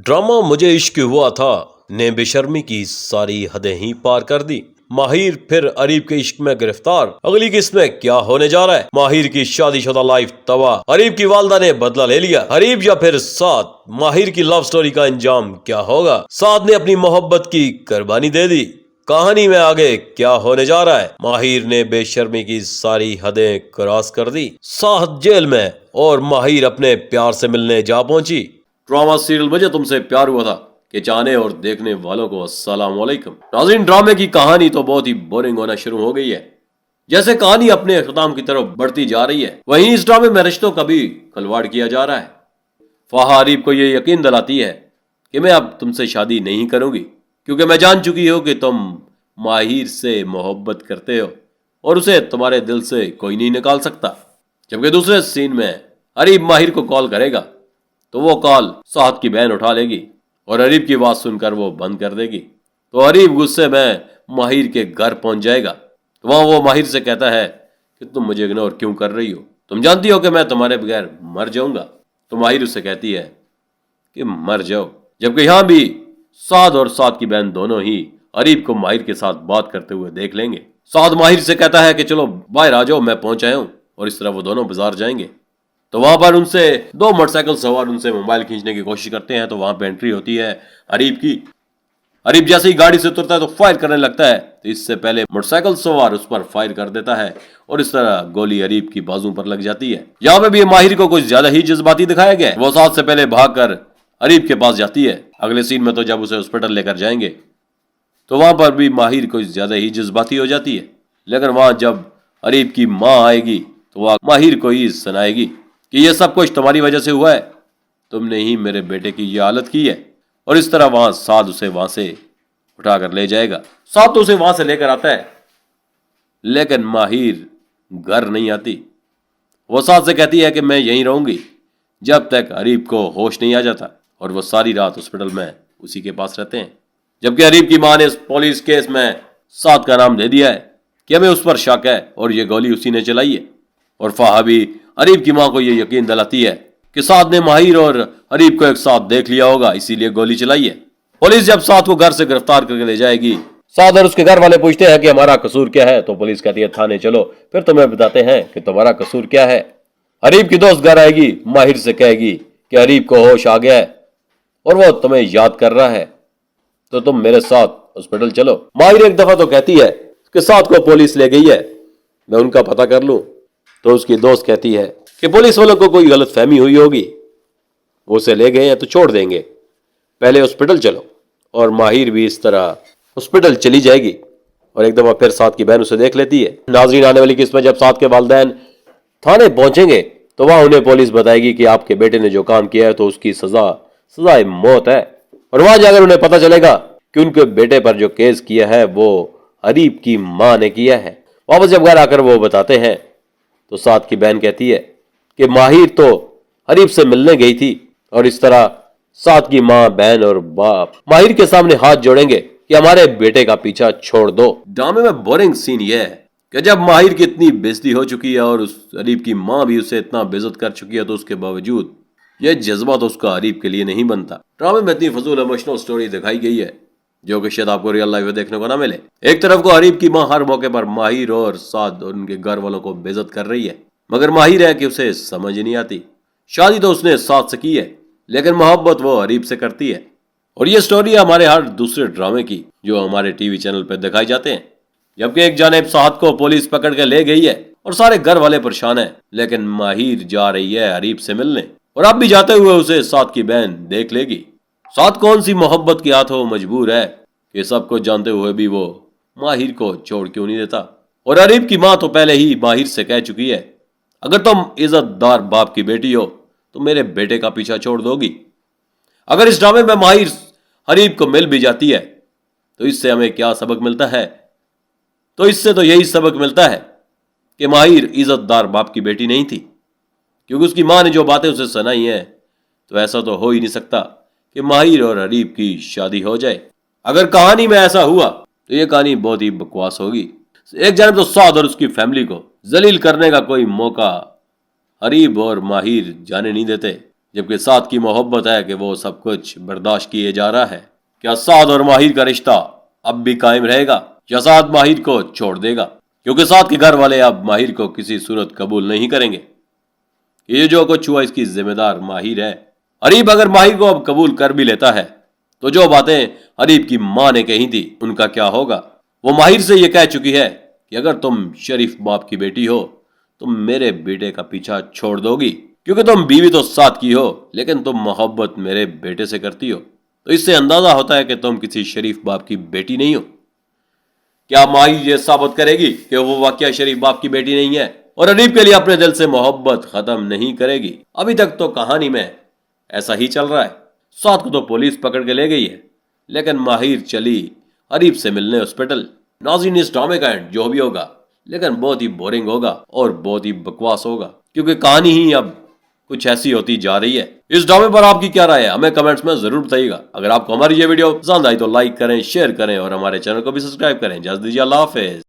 Drama मुझे इश्क हुआ था ने बेशर्मी की सारी हदें ही पार कर दी। माहिर फिर अरीब के इश्क में गिरफ्तार। अगली किस्त में क्या होने जा रहा है? माहिर की शादीशुदा लाइफ तबाह, अरीब की वालदा ने बदला ले लिया। अरीब या फिर साद? माहिर की लव स्टोरी का अंजाम क्या होगा? साद ने अपनी मोहब्बत की कुर्बानी दे दी। कहानी में आगे क्या होने जा रहा है? माहिर ने बेशर्मी की सारी हदें क्रॉस कर दी। साद जेल में और माहिर अपने प्यार से मिलने जा पहुंची। ड्रामा सीरियल मुझे तुमसे प्यार हुआ था के चाहने और देखने वालों को अस्सलाम वालेकुम। नाज़रीन, ड्रामे की कहानी तो बहुत ही बोरिंग होना शुरू हो गई है। जैसे कहानी अपने अख्ताम की तरफ बढ़ती जा रही है, वहीं इस ड्रामे में रिश्तों का भी खिलवाड़ किया जा रहा है। फाहा अरीब को ये यकीन दिलाती है कि मैं अब तुमसे शादी नहीं करूंगी, क्योंकि मैं जान चुकी हूं कि तुम माहिर से मोहब्बत करते हो और उसे तुम्हारे दिल से कोई नहीं निकाल सकता। जबकि दूसरे सीन में अरीब माहिर को कॉल करेगा तो वो कॉल साद की बहन उठा लेगी और अरीब की बात सुनकर वो बंद कर देगी। तो अरीब गुस्से में माहिर के घर पहुंच जाएगा। तो वहां वो माहिर से कहता है कि तुम मुझे इग्नोर क्यों कर रही हो? तुम जानती हो कि मैं तुम्हारे बगैर मर जाऊंगा। तो माहिर उससे कहती है कि मर जाओ। जबकि यहां भी साद और साद की बहन दोनों ही अरीब को माहिर के साथ बात करते हुए देख लेंगे। साद माहिर से कहता है कि चलो बाहर आ जाओ, मैं पहुंच आया हूं। और इस तरह वो दोनों बाजार जाएंगे। तो वहां पर उनसे दो मोटरसाइकिल सवार उनसे मोबाइल खींचने की कोशिश करते हैं। तो वहां पे एंट्री होती है अरीब की। अरीब जैसे ही गाड़ी से उतरता है तो फायर करने लगता है। तो इससे पहले मोटरसाइकिल सवार उस पर फायर कर देता है और इस तरह गोली अरीब की बाजू पर लग जाती है। यहाँ पे भी माहिर को कुछ ज्यादा ही जज्बाती दिखाया गया है। वो साथ से पहले भागकर अरीब के पास जाती है। अगले सीन में तो जब उसे हॉस्पिटल लेकर जाएंगे तो वहां पर भी माहिर कुछ ज्यादा ही जज्बाती हो जाती है। लेकिन वहां जब अरीब की माँ आएगी तो वह माहिर को ही सुनाएगी कि ये सब कुछ तुम्हारी वजह से हुआ है, तुमने ही मेरे बेटे की ये हालत की है। और इस तरह वहां साद उसे वहां से उठाकर ले जाएगा। साद तो उसे वहां से लेकर आता है, लेकिन माहिर घर नहीं आती। वो साद से कहती है कि मैं यहीं रहूंगी जब तक अरीब को होश नहीं आ जाता। और वो सारी रात हॉस्पिटल में उसी के पास रहते हैं। जबकि अरीब की मां ने इस पुलिस केस में साद का नाम दे दिया है कि हमें उस पर शक है और ये गोली उसी ने चलाई है। और फाहा भी अरीब की मां को यह यकीन दिलाती है कि साद ने माहिर और अरीब को एक साथ देख लिया होगा, इसीलिए गोली चलाई है। पुलिस जब साद को घर से गिरफ्तार करके ले जाएगी, साद और उसके घर वाले पूछते हैं कि हमारा कसूर क्या है। तो पुलिस कहती है थाने चलो, फिर तुम्हें बताते हैं कि तुम्हारा कसूर क्या है। अरीब की दोस्त घर आएगी, माहिर से कहेगी कि अरीब को होश आ गया है और वो तुम्हें याद कर रहा है, तो तुम मेरे साथ हॉस्पिटल चलो। माहिर एक दफा तो कहती है कि साद को पुलिस ले गई है, मैं उनका पता कर लूं। तो उसकी दोस्त कहती है कि पुलिस वालों को कोई गलत फहमी हुई होगी, वो उसे ले गए हैं तो छोड़ देंगे, पहले हॉस्पिटल चलो। और माहिर भी इस तरह हॉस्पिटल चली जाएगी और एक दफा फिर साद की बहन उसे देख लेती है। नाजरीन, आने वाली किस्त में जब साद के वालिदैन थाने पहुंचेंगे तो वहां उन्हें पुलिस बताएगी कि आपके बेटे ने जो काम किया है तो उसकी सजाए मौत है। और वहां जाकर उन्हें पता चलेगा कि उनके बेटे पर जो केस किया है वो अरीब की मां ने किया है। वापस जब घर आकर वो बताते हैं तो साद की बहन कहती है कि माहिर तो अरीब से मिलने गई थी। और इस तरह साद की मां, बहन और बाप माहिर के सामने हाथ जोड़ेंगे कि हमारे बेटे का पीछा छोड़ दो। ड्रामे में बोरिंग सीन यह है कि जब माहिर की इतनी बेइज्जती हो चुकी है और उस अरीब की मां भी उसे इतना बेइज्जत कर चुकी है, तो उसके बावजूद यह जज्बा तो उसका अरीब के लिए नहीं बनता। ड्रामे में इतनी फजूल इमोशनल स्टोरी दिखाई गई है जो कि शायद आपको रियल लाइफ में देखने को ना मिले। एक तरफ को अरीब की मां हर मौके पर माहिर और साद और उनके घर वालों को बेइज्जत कर रही है, मगर माहिर है कि उसे समझ नहीं आती। शादी तो उसने साद से की है, लेकिन मोहब्बत वो अरीब से करती है। और ये स्टोरी है हमारे हर दूसरे ड्रामे की जो हमारे टीवी चैनल पर दिखाई जाते हैं। जबकि एक जानिब साद को पुलिस पकड़ के ले गई है और सारे घर वाले परेशान है, लेकिन माहिर जा रही है अरीब से मिलने। और अब भी जाते हुए उसे साद की बहन देख लेगी। साद कौन सी मोहब्बत की हाथों मजबूर है कि सब कुछ जानते हुए भी वो माहिर को छोड़ क्यों नहीं देता। और अरीब की मां तो पहले ही माहिर से कह चुकी है, अगर तुम इज्जतदार बाप की बेटी हो तो मेरे बेटे का पीछा छोड़ दोगी। अगर इस ड्रामे में माहिर अरीब को मिल भी जाती है तो इससे हमें क्या सबक मिलता है? तो इससे तो यही सबक मिलता है कि माहिर इज्जतदार बाप की बेटी नहीं थी, क्योंकि उसकी मां ने जो बातें उसे सुनाई हैं तो ऐसा तो हो ही नहीं सकता कि माहिर और अरीब की शादी हो जाए। अगर कहानी में ऐसा हुआ तो ये कहानी बहुत ही बकवास होगी। एक जानब तो साद और उसकी फैमिली को जलील करने का कोई मौका अरीब और माहिर जाने नहीं देते, جبکہ سعد کی محبت ہے کہ وہ سب کچھ برداشت کیے جا رہا ہے۔ کیا سعد اور ماہر کا رشتہ اب بھی قائم رہے گا یا سعد ماہر کو چھوڑ دے گا؟ کیونکہ سعد کے گھر والے اب ماہر کو کسی صورت قبول نہیں کریں گے۔ یہ جو کچھ ہوا اس کی ذمہ دار ماہر ہے۔ حریب اگر ماہر کو اب قبول کر بھی لیتا ہے تو جو باتیں حریب کی ماں نے کہی تھی ان کا کیا ہوگا؟ وہ ماہر سے یہ کہہ چکی ہے کہ اگر تم شریف باپ کی بیٹی ہو تم میرے بیٹے کا پیچھا چھوڑ دو گی، کیونکہ تم بیوی تو سعد کی ہو لیکن تم محبت میرے بیٹے سے کرتی ہو، تو اس سے اندازہ ہوتا ہے کہ تم کسی شریف باپ کی بیٹی نہیں ہو۔ کیا ماہر یہ ثابت کرے گی کہ وہ واقعہ شریف باپ کی بیٹی نہیں ہے اور حریب کے لیے اپنے دل سے محبت ختم نہیں کرے گی؟ ابھی تک تو کہانی میں ایسا ہی چل رہا ہے۔ سعد کو تو پولیس پکڑ کے لے گئی ہے لیکن ماہر چلی حریب سے ملنے ہاسپٹل۔ ناظرین، اس ڈرامے کا اینڈ جو بھی ہوگا لیکن بہت ہی بورنگ ہوگا اور بہت ہی بکواس ہوگا، کیونکہ کہانی ہی اب کچھ ایسی ہوتی جا رہی ہے۔ اس ڈرامے پر آپ کی کیا رائے ہے ہمیں کمنٹس میں ضرور بتائیے گا۔ اگر آپ کو ہماری یہ ویڈیو پسند آئی تو لائک کریں، شیئر کریں اور ہمارے چینل کو بھی سبسکرائب کریں۔ اجازت دیجیے، اللہ حافظ۔